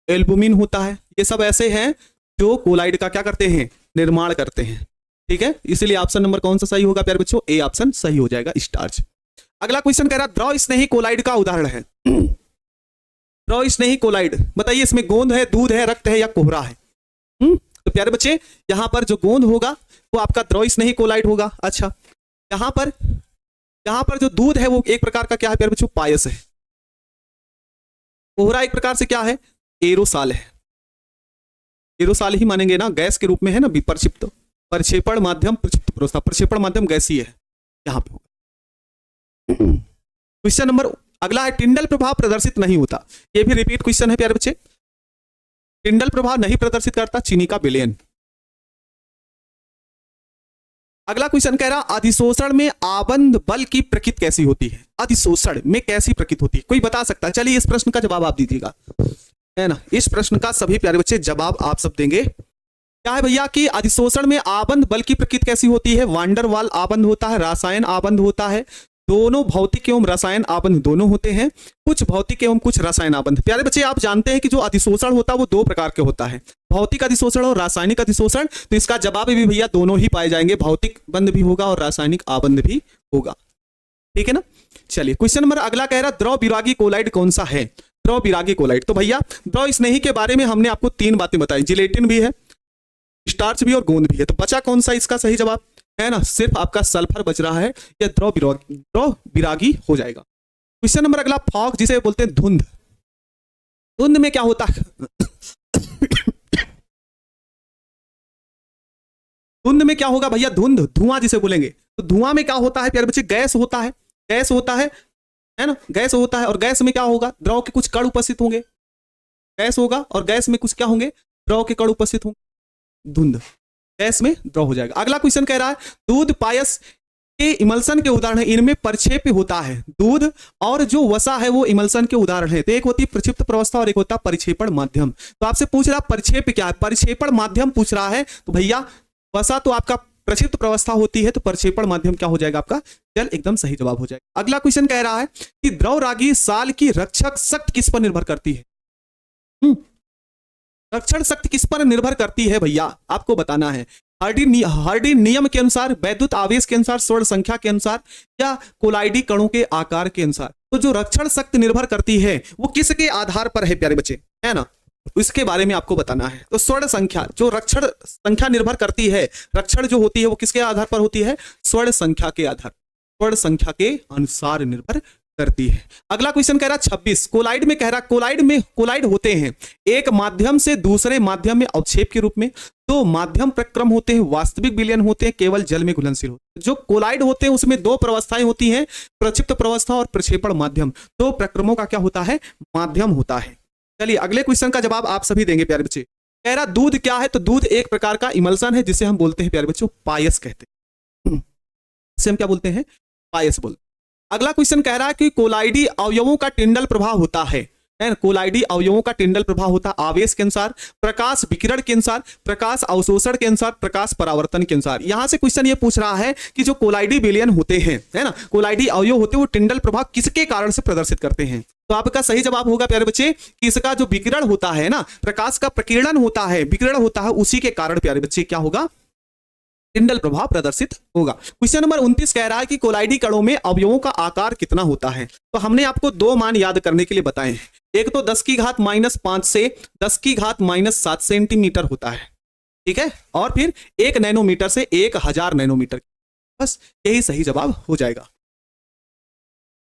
एल्बुमिन होता है। ये सब ऐसे हैं जो कोलाइड का क्या करते हैं? निर्माण करते हैं। ठीक है, इसलिए ऑप्शन नंबर कौन सा सही होगा प्यारे बच्चों? ए ऑप्शन सही हो जाएगा, स्टार्च। अगला क्वेश्चन कह रहा द्रव स्नेही कोलाइड का उदाहरण है। द्रव स्नेही कोलाइड, बताइए इसमें गोंद है, दूध है, रक्त है या कोहरा है? तो प्यारे बच्चे यहां पर जो गोंद होगा वो आपका द्रव स्नेही कोलाइड होगा। अच्छा, यहां पर जो दूध है वो एक प्रकार का क्या है प्यारे बच्चों? पायस है। कोहरा एक प्रकार से क्या है? एरोसाल है। एरोसाल ही मानेंगे ना, गैस के रूप में है ना, विपरक्षिप्त, प्रक्षेपण माध्यम, प्रक्षिप्त प्रोत्साहन, प्रक्षेपण माध्यम गैसीय है, यहां पे होगा। क्वेश्चन नंबर अगला है टिंडल प्रभाव प्रदर्शित नहीं होता। ये भी रिपीट क्वेश्चन है प्यारे बच्चे। टिंडल प्रभाव नहीं प्रदर्शित करता चीनी का विलयन। अगला क्वेश्चन कह रहा अधिशोषण में आबंध बल की प्रकृति कैसी होती है? अधिशोषण में कैसी प्रकृति होती है? कोई बता सकता है? चलिए इस प्रश्न का जवाब आप दीजिएगा, है ना। इस प्रश्न का सभी प्यारे बच्चे जवाब आप सब देंगे। क्या है भैया कि अधिशोषण में आबंध बल की प्रकृति कैसी होती है? वांडर वाल आबंध होता है, रसायन आबंध होता है, दोनों भौतिक एवं रसायन आबंध दोनों होते हैं, कुछ भौतिक एवं कुछ रसायन आबंध। प्यारे बच्चे आप जानते हैं कि जो अधिशोषण होता है वो दो प्रकार के होता है, भौतिक अधिशोषण और रासायनिक अधिशोषण। तो इसका जवाब भी भैया दोनों ही पाए जाएंगे, भौतिक बंध भी होगा और रासायनिक आबंध भी होगा। ठीक है ना। चलिए क्वेश्चन नंबर अगला कह रहा द्रव विरागी कोलाइड कौन सा है? द्रव विरागी कोलाइड, तो भैया द्रव स्नेही के बारे में हमने आपको 3 बातें बताई, जिलेटिन भी है, स्टार्च भी और गोंद भी है। तो बचा कौन सा इसका सही जवाब? है ना, सिर्फ आपका सल्फर बच रहा है, यह द्रव विरागी हो जाएगा। क्वेश्चन नंबर अगला फॉग जिसे बोलते हैं धुंध। धुंध में क्या होता है? धुंध में क्या होगा भैया? धुंध धुआं जिसे बोलेंगे। तो धुआं में क्या होता है प्यारे बच्चे? गैस होता है, गैस होता है ना, गैस होता है। और गैस में क्या होगा? द्रव के कुछ कण उपस्थित होंगे। गैस होगा और गैस में कुछ क्या होंगे? द्रव के कण उपस्थित होंगे। धुंध गैस में द्रव हो जाएगा। अगला क्वेश्चन कह रहा है दूध पायस के इमल्सन के उदाहरण है, इनमें परिक्षेप्य होता है। दूध और जो वसा है वो इमल्सन के उदाहरण है। तो एक होती है प्रक्षिप्त प्रवस्था और एक होता है परिक्षेपण माध्यम। तो आपसे पूछ रहा परिक्षेप्य क्या है? परिक्षेपण माध्यम पूछ रहा है। तो भैया वसा तो आपका प्रक्षिप्त प्रवस्था होती है तो प्रक्षेपण माध्यम क्या हो जाएगा आपका जल, एकदम सही जवाब हो जाएगा। अगला क्वेश्चन कह रहा है कि द्रवरागी साल की रक्षक शक्ति किस पर निर्भर करती है? रक्षण शक्ति किस पर निर्भर करती है भैया, आपको बताना है। हार्डी नियम के अनुसार, वैद्युत आवेश के अनुसार, स्वर्ण संख्या के अनुसार, या कोलाइडी कणों के आकार के अनुसार? तो जो रक्षण शक्ति निर्भर करती है वो किसके आधार पर है प्यारे बच्चे, है ना, इसके बारे में आपको बताना है। तो स्वर्ण संख्या, जो रक्षण संख्या निर्भर करती है, रक्षण जो होती है वो किसके आधार पर होती है? स्वर्ण संख्या के आधार, स्वर्ण संख्या के अनुसार निर्भर करती है। अगला क्वेश्चन कह रहा 26, कोलाइड में कह रहा, कोलाइड होते हैं एक माध्यम से दूसरे माध्यम में अवक्षेप के रूप में, दो माध्यम प्रक्रम होते हैं, वास्तविक विलयन होते हैं, केवल जल में घुलनशील होते हैं। जो कोलाइड होते हैं उसमें दो प्रवस्थाएं होती हैं, प्रक्षिप्त प्रवस्था और प्रक्षेपण माध्यम। दो प्रक्रमों का क्या होता है? माध्यम होता है। चलिए अगले क्वेश्चन का जवाब आप सभी देंगे प्यारे बच्चे। कह रहा दूध क्या है? तो दूध एक प्रकार का इमल्सन है जिसे हम बोलते हैं प्यारे बच्चों पायस कहते हैं। इसे हम क्या बोलते हैं? पायस बोलते हैं। अगला क्वेश्चन कह रहा है कि कोलाइडी अवयवों का टिंडल प्रभाव होता है, कोलाइडी अवयवों का टिंडल प्रभाव होता है आवेश के अनुसार, प्रकाश विकिरण के अनुसार, प्रकाश अवशोषण के अनुसार, प्रकाश परावर्तन के अनुसार। यहां से क्वेश्चन ये पूछ रहा है कि जो कोलाइडी विलयन होते हैं, है ना, कोलाइडी अवयव होते हैं वो टिंडल प्रभाव किसके कारण से प्रदर्शित करते हैं? तो आपका सही जवाब होगा प्यारे बच्चे कि इसका जो विकिरण होता है ना, प्रकाश का प्रकीर्णन होता है, विकिरण होता है, उसी के कारण प्यारे बच्चे क्या होगा? टिंडल प्रभाव प्रदर्शित होगा। क्वेश्चन नंबर 29 कह रहा है कि कोलाइडी कणों में अवयवों का आकार कितना होता है? तो हमने आपको दो मान याद करने के लिए बताए हैं। एक तो 10 की घात -5 से 10 की घात -7 सेंटीमीटर होता है, ठीक है, और फिर 1 नैनोमीटर से 1000 नैनोमीटर। बस यही सही जवाब हो जाएगा।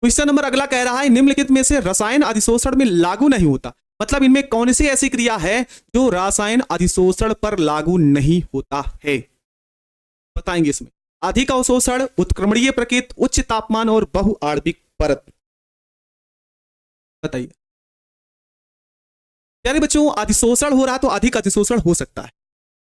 क्वेश्चन नंबर अगला कह रहा है निम्नलिखित में से रसायन अधिशोषण में लागू नहीं होता। मतलब इनमें कौन सी ऐसी क्रिया है जो रसायन अधिशोषण पर लागू नहीं होता है? बताएंगे इसमें। अधिक अवशोषण, उत्क्रमणीय प्रकृति, उच्च तापमान और बहुआण्विक परत। बताइए यानी बच्चों, अधिशोषण हो रहा तो अधिक अधिशोषण हो सकता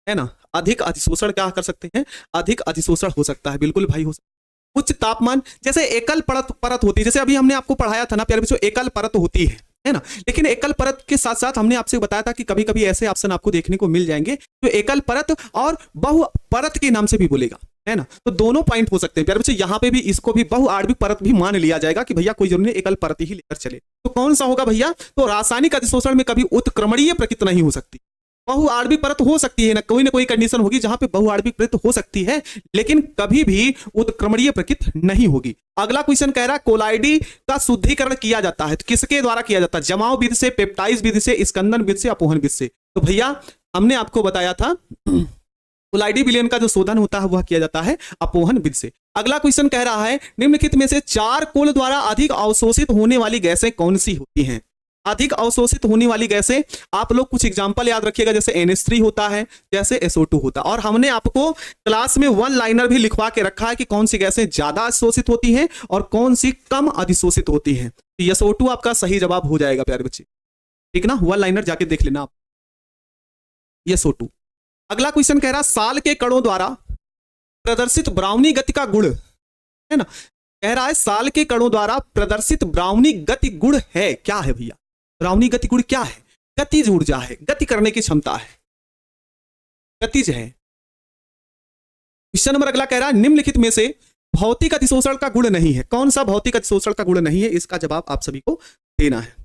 है ना, अधिक अधिशोषण क्या कर सकते हैं? अधिक अधिशोषण हो सकता है, बिल्कुल भाई हो सकता है। उच्च तापमान, जैसे एकल परत होती है, जैसे अभी हमने आपको पढ़ाया था ना प्यारे बच्चों, एकल परत होती है ना, लेकिन एकल परत के साथ साथ हमने आपसे बताया था कि कभी कभी ऐसे ऑप्शन आपको देखने को मिल जाएंगे तो एकल परत और बहु परत के नाम से भी बोलेगा, है ना, तो दोनों पॉइंट हो सकते हैं प्यारे बच्चे। यहाँ पे भी इसको भी बहुआण्विक परत भी मान लिया जाएगा कि भैया कोई जरूरी नहीं एकल परत ही लेकर चले। तो कौन सा होगा भैया? तो रासायनिक अधिशोषण में कभी उत्क्रमणीय प्रकृति नहीं हो सकती, बहुआण्विक परत हो सकती है ना, कोई कंडीशन होगी जहां पे बहुआण्विक परत हो सकती है, लेकिन कभी भी उत्क्रमणीय प्रकृति नहीं होगी। अगला क्वेश्चन कह रहा है कोलाइडी का शुद्धिकरण किया जाता है तो किसके द्वारा किया जाता है? जमाव विधि से, पेप्टाइज विधि से, स्कंदन विधि से, अपोहन विधि से। तो भैया हमने आपको बताया था कोलाइडी विलयन का जो शोधन होता है वह किया जाता है अपोहन विधि से। अगला क्वेश्चन कह रहा है निम्नलिखित में से चारकोल द्वारा अधिक अवशोषित होने वाली गैसें कौन सी होती हैं? अधिक अवशोषित होने वाली गैसें आप लोग कुछ एग्जांपल याद रखिएगा, जैसे NH3 होता है, जैसे SO2 होता है। और हमने आपको क्लास में 1 लाइनर भी लिखवा के रखा है कि कौन सी गैसें ज्यादा अधिशोषित होती हैं और कौन सी कम अधिशोषित होती हैं। तो SO2 आपका सही जवाब हो जाएगा प्यारे बच्चे, ठीक ना, 1 लाइनर जाके देख लेना आप, SO2। अगला क्वेश्चन कह रहा साल के कणों द्वारा प्रदर्शित ब्राउनी गति का गुण, है ना, कह रहा है साल के कणों द्वारा प्रदर्शित ब्राउनी गति गुण है, क्या है भैया? ब्राउनी गति गुण क्या है? गतिज ऊर्जा है, गति करने की क्षमता है, गतिज है। क्वेश्चन नंबर अगला कह रहा है निम्नलिखित में से भौतिक अतिशोषण का गुण नहीं है। कौन सा भौतिक अतिशोषण का गुण नहीं है? इसका जवाब आप सभी को देना है।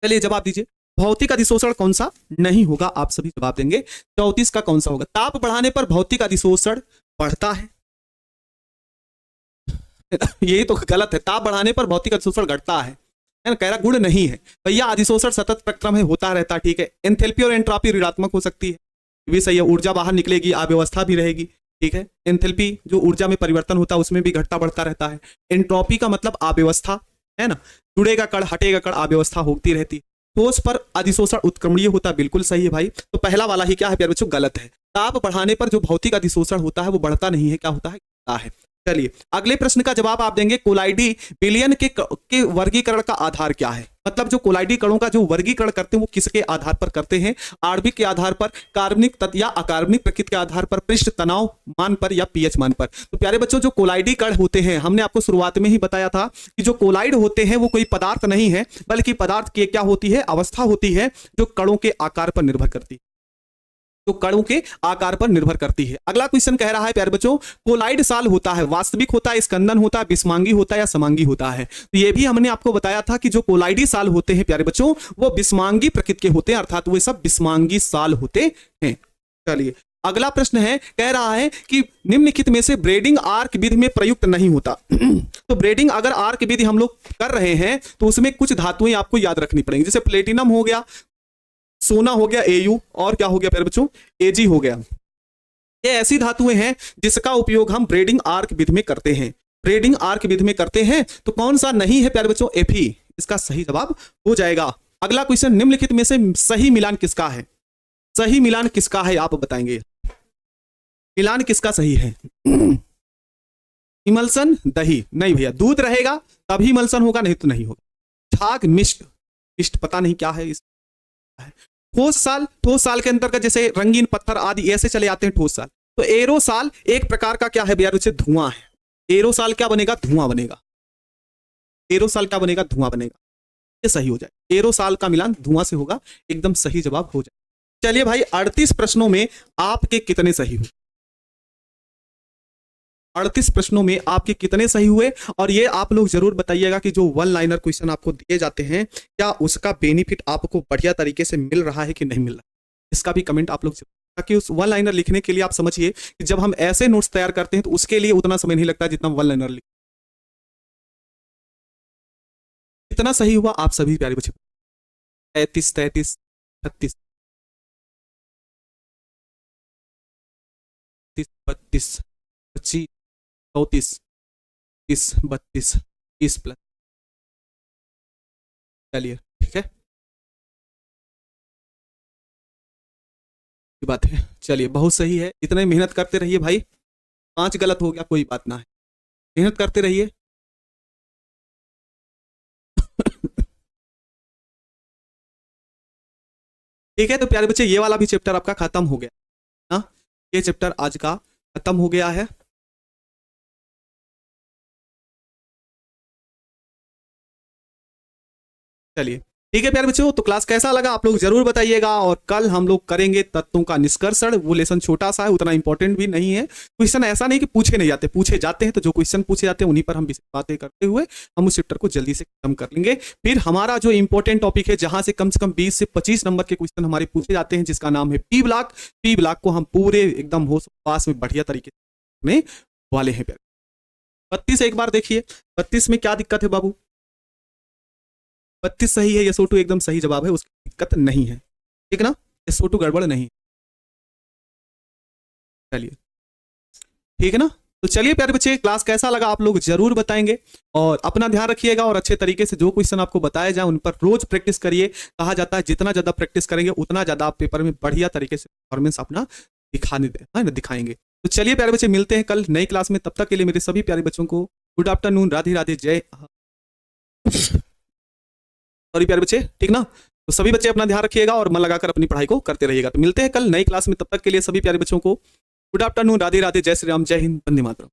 चलिए जवाब दीजिए, भौतिक अधिशोषण कौन सा नहीं होगा? आप सभी जवाब देंगे। 34 का कौन सा होगा? ताप बढ़ाने पर भौतिक अधिशोषण बढ़ता है, यही तो गलत है, ताप बढ़ाने पर भौतिक अधिशोषण घटता है ना, कह रहा गुण नहीं है भैया। अधिशोषण सतत प्रक्रम है, होता रहता, ठीक है। एंथैल्पी और एंट्रोपी ऋणात्मक हो सकती है, भी सही है, ऊर्जा बाहर निकलेगी, अव्यवस्था भी रहेगी, ठीक है। एंथैल्पी जो ऊर्जा में परिवर्तन होता है उसमें भी घटता बढ़ता रहता है। एंट्रोपी का मतलब अव्यवस्था, है ना, जुड़ेगा कण हटेगा कण, अव्यवस्था होती रहती है। ठोस पर अधिशोषण उत्क्रमणीय होता, बिल्कुल सही है भाई। तो पहला वाला ही क्या है प्यारे बच्चों? गलत है। ताप बढ़ाने पर जो भौतिक अधिशोषण होता है वो बढ़ता नहीं है, क्या होता है? घटता है। चलिए अगले प्रश्न का जवाब आप देंगे, कोलाइडी विलयन के वर्गीकरण का आधार क्या है? मतलब जो कोलाइडी कणों का जो वर्गीकरण करते हैं वो किसके आधार पर करते हैं? आणविक के आधार पर, कार्बनिक तत्व या अकार्बनिक प्रकृति के आधार पर, पृष्ठ तनाव मान पर या पीएच मान पर। तो प्यारे बच्चों जो कोलाइडी कण होते हैं, हमने आपको शुरुआत में ही बताया था कि जो कोलाइड होते हैं वो कोई पदार्थ नहीं है, बल्कि पदार्थ की क्या होती है? अवस्था होती है जो कणों के आकार पर निर्भर करती है। तो कणों के आकार पर निर्भर करती है। अगला क्वेश्चन कह रहा है प्यारे बच्चों, कोलाइड साल होता है, वास्तविक होता है, स्कंदन होता है, विषमांगी होता है या समांगी होता है? तो ये भी हमने आपको बताया था कि जो कोलाइडी साल होते हैं प्यारे बच्चों वो विषमांगी प्रकृति के होते हैं, अर्थात वो सब विषमांगी साल होते हैं। चलिए अगला प्रश्न है, कह रहा है कि निम्नलिखित में से ब्रेडिंग आर्क विधि में प्रयुक्त नहीं होता। तो ब्रेडिंग अगर आर्क विधि हम लोग कर रहे हैं तो उसमें कुछ धातुएं आपको याद रखनी पड़ेंगी, जैसे प्लेटिनम हो गया, सोना हो गया Au, और क्या हो गया प्यारे बच्चों Ag हो गया। ये ऐसी धातुएं हैं जिसका उपयोग हम ब्रेडिंग आर्क विधि में करते हैं। ब्रेडिंग आर्क विधि में करते हैं तो कौन सा नहीं है प्यारे बच्चों? Fe इसका सही जवाब हो जाएगा। अगला क्वेश्चन, निम्नलिखित में से सही मिलान किसका है? सही मिलान किसका है आप बताएंगे? मिलान किसका सही है? इमल्सन दही नहीं भैया, दूध रहेगा तभी इमल्सन होगा, नहीं तो नहीं होगा। छाग मिष्ट, मिष्ट पता नहीं क्या है। इस ठोस साल, ठोस साल के अंतर्गत जैसे रंगीन पत्थर आदि ऐसे चले आते हैं ठोस साल। तो एरोसाल एक प्रकार का क्या है भैया? उसे धुआं है। एरोसाल क्या बनेगा? धुआं बनेगा। एरोसाल क्या बनेगा? धुआं बनेगा। ये सही हो जाए, एरोसाल का मिलान धुआं से होगा, एकदम सही जवाब हो जाए। चलिए भाई 38 प्रश्नों में आपके कितने सही हुए? 38 प्रश्नों में आपके कितने सही हुए? और ये आप लोग जरूर बताइएगा कि जो वन लाइनर क्वेश्चन आपको दिए जाते हैं क्या उसका बेनिफिट आपको बढ़िया तरीके से मिल रहा है कि नहीं मिल रहा है, इसका भी कमेंट आप लोग, ताकि उस वन लाइनर लिखने के लिए आप समझिए कि जब हम ऐसे नोट्स तैयार करते हैं तो उसके लिए उतना समय नहीं लगता जितना वन लाइनर लिख। कितना सही हुआ आप सभी प्यारे बच्चे? 33, 33, 36, 32, 25, 34, 30, 32, 30 प्लस। चलिए ठीक है, बात है। चलिए बहुत सही है, इतने मेहनत करते रहिए भाई। 5 गलत हो गया कोई बात ना है, मेहनत करते रहिए। ठीक है, तो प्यारे बच्चे ये वाला भी चैप्टर आपका खत्म हो गया ना, ये चैप्टर आज का खत्म हो गया है। चलिए ठीक है प्यारे बच्चों, तो क्लास कैसा लगा आप लोग जरूर बताइएगा। और कल हम लोग करेंगे तत्वों का निष्कर्षण। वो लेसन छोटा सा है, उतना इंपॉर्टेंट भी नहीं है। क्वेश्चन ऐसा नहीं कि पूछे नहीं जाते, पूछे जाते हैं। तो जो क्वेश्चन पूछे जाते हैं उन्हीं पर हम बातें करते हुए हम उस चैप्टर को जल्दी से खत्म कर लेंगे। फिर हमारा जो इंपॉर्टेंट टॉपिक है जहां से कम 20 से 25 नंबर के क्वेश्चन हमारे पूछे जाते हैं, जिसका नाम है पी ब्लॉक। पी ब्लॉक को हम पूरे एकदम होश पास में बढ़िया तरीके से करने वाले हैं। 32 एक बार देखिए, 32 में क्या दिक्कत है बाबू? 32 सही है, SO2 एकदम सही जवाब है, उसकी दिक्कत नहीं है, ठीक ना? SO2 गड़बड़ नहीं। चलिए ठीक है ना, तो चलिए प्यारे बच्चे, क्लास कैसा लगा आप लोग जरूर बताएंगे। और अपना ध्यान रखिएगा और अच्छे तरीके से जो क्वेश्चन आपको बताए जाए उन पर रोज प्रैक्टिस करिए। कहा जाता है जितना ज्यादा प्रैक्टिस करेंगे उतना ज्यादा आप पेपर में बढ़िया तरीके से परफॉर्मेंस अपना दिखाएंगे। तो चलिए प्यारे बच्चे, मिलते हैं कल नई क्लास में। तब तक के लिए मेरे सभी प्यारे बच्चों को गुड आफ्टरनून, राधे राधे, जय। सॉरी प्यारे बच्चे, ठीक ना? तो सभी बच्चे अपना ध्यान रखिएगा और मन लगाकर अपनी पढ़ाई को करते रहिएगा। तो मिलते हैं कल नई क्लास में, तब तक के लिए सभी प्यारे बच्चों को गुड आफ्टरनून, राधे राधे, जय श्री राम, जय हिंद, वंदे मातरम।